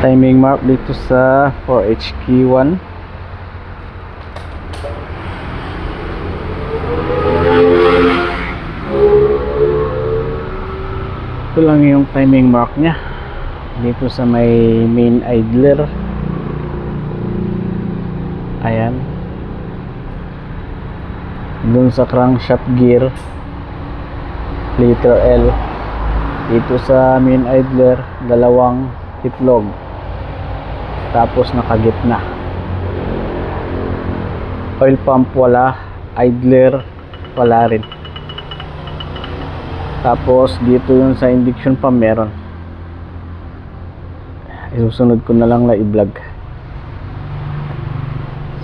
timing mark dito sa 4HK1. Ito lang yung timing mark nya dito sa may main idler. Ayan, dun sa crankshaft gear letter L. Dito sa main idler, dalawang itlog, tapos nakagitna. Oil pump wala, idler wala rin. Tapos dito yung sa induction pump meron. Isusunod ko na lang na i-vlog.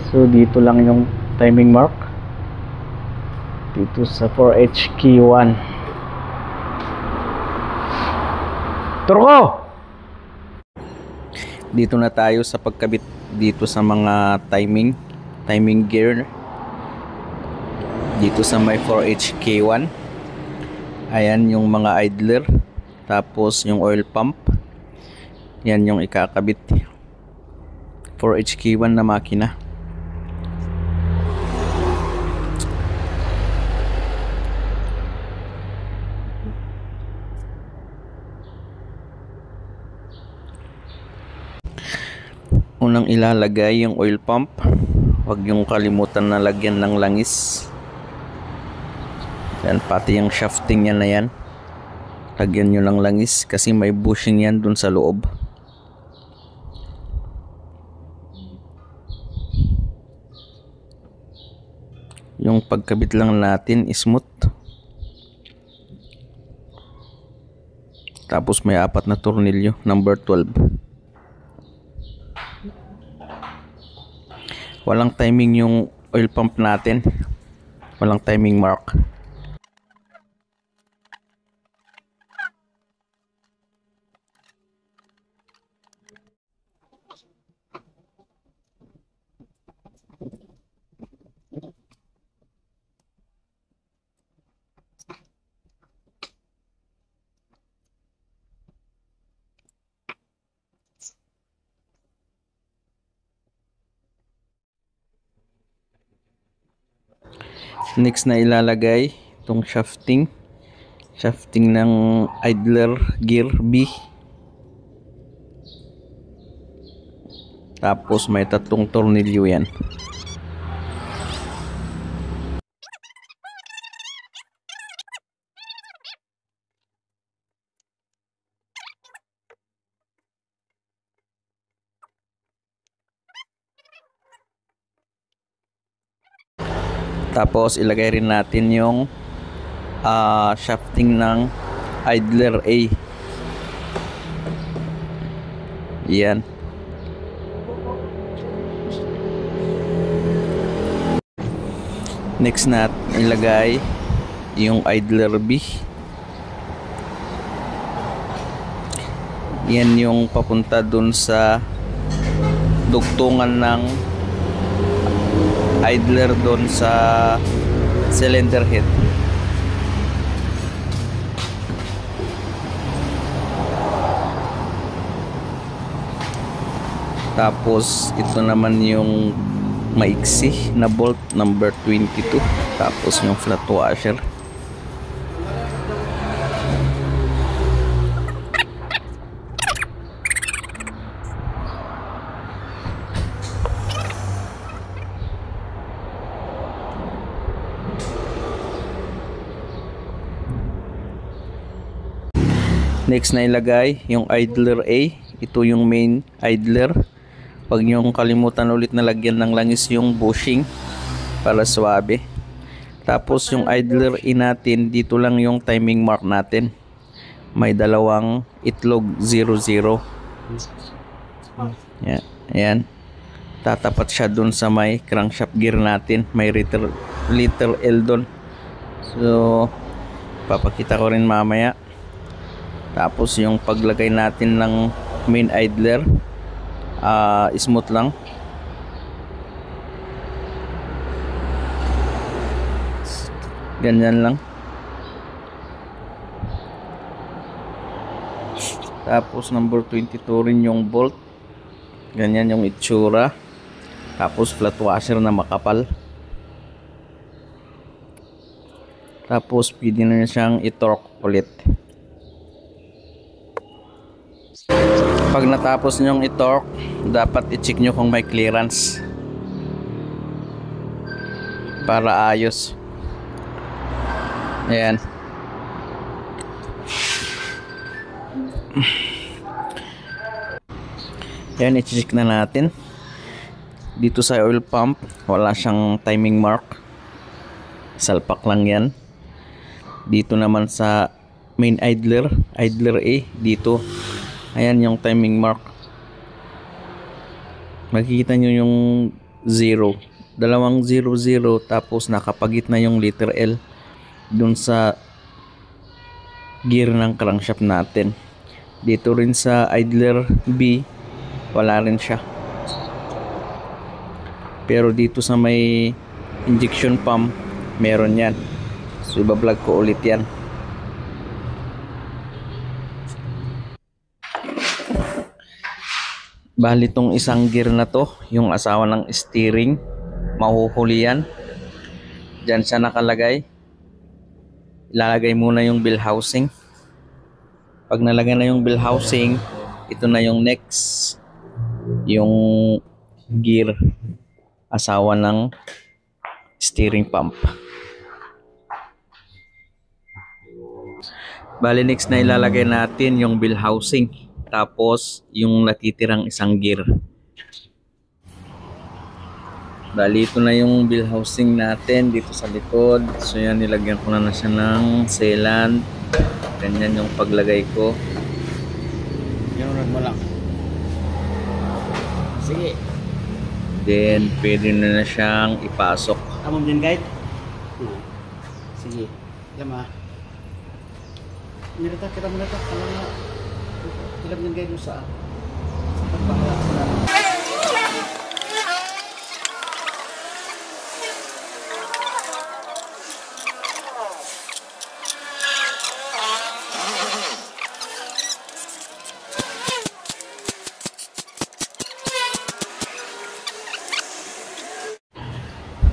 So dito lang yung timing mark dito sa 4HK1. Turko! Dito na tayo sa pagkabit dito sa mga timing gear dito sa may 4HK1. Ayan yung mga idler, tapos yung oil pump. Yan yung ikakabit. 4HK1 na makina. Unang ilalagay yung oil pump. Huwag yung kalimutan na lagyan ng langis. Yan, pati yung shafting yan na yan, lagyan nyo ng langis kasi may bushing yan dun sa loob. Yung pagkabit lang natin smooth. Tapos may 4 na tornilyo, number 12. Walang timing yung oil pump natin, walang timing mark. Next na ilalagay itong shafting ng idler gear B. Tapos may 3 tornilyo yan. Tapos ilagay rin natin yung shafting ng idler A. Yan. Next na ilagay yung idler B. Yan yung papunta dun sa dugtungan ng idler doon sa cylinder head. Tapos ito naman yung maiksi na bolt number 22, tapos yung flat washer. Next na ilagay yung idler A. Ito yung main idler. Huwag niyong kalimutan ulit na lagyan ng langis yung bushing para suwabe. Tapos yung idler A natin, dito lang yung timing mark natin. May 2 itlog 00. Yan. Ayan. Tatapat siya dun sa may crankshaft gear natin. May liter L dun. So papakita ko rin mamaya. Tapos yung paglagay natin ng main idler, smooth lang. Ganyan lang. Tapos number 22 rin yung bolt. Ganyan yung itsura. Tapos flat washer na makapal. Tapos pwede na siyang i-torque ulit. Pag natapos nyong i-torque, dapat i-check nyo kung may clearance para ayos. Ayan. Ayan, i-check na natin. Dito sa oil pump, wala siyang timing mark. Salpak lang yan. Dito naman sa main idler A, dito. Ayan yung timing mark. Makikita nyo yung 0. Dalawang 00, tapos nakapagit na yung letter L dun sa gear ng crankshaft natin. Dito rin sa idler B, wala rin siya. Pero dito sa may injection pump, meron yan. So ibablog ko ulit yan. Bali tong isang gear na to, yung asawa ng steering, mahuhuli yan. Diyan siya nakalagay. Ilalagay muna yung bell housing. Pag nalagay na yung bell housing, ito na yung next, yung gear asawa ng steering pump. Bali next na ilalagay natin yung bell housing, tapos yung natitirang isang gear. Bali ito na yung bell housing natin dito sa likod. So yan, nilagyan ko na siya ng sealant. Ganyan yung paglagay ko. Yan mo lang. Sige. Then pwede na siyang ipasok. Amom din guide? Sige. Lama. Mirata kita mo na ito. Alam na. Ilam din guide mo sa pagbahala sa namin.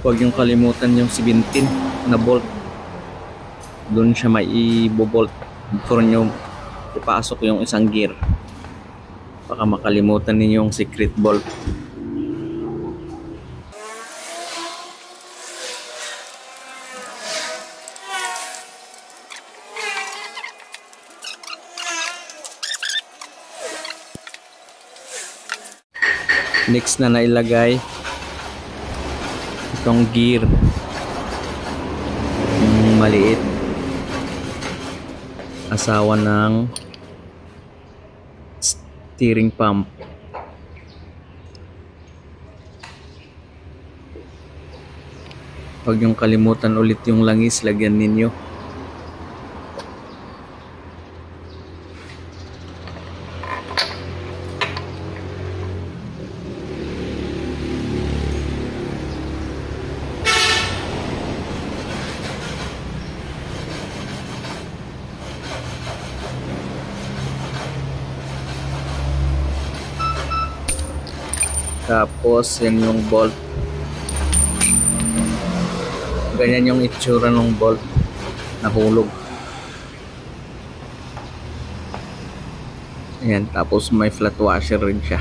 Huwag yung kalimutan yung 17 na bolt. Doon siya maibobolt before nyo ipasok yung isang gear. Baka makalimutan ninyo yung secret bolt. Next na nailagay itong gear, yung maliit, asawa ng steering pump. Huwag yung kalimutan ulit yung langis, lagyan ninyo. Tapos yan yung bolt. Ganyan yung itsura ng bolt, nahulog. Ayan, tapos may flat washer rin siya.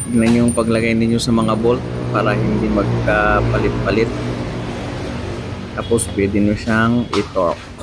Tignan yung paglagay ninyo sa mga bolt para hindi magkapalit-palit. Tapos pwede nyo siyang i-torque.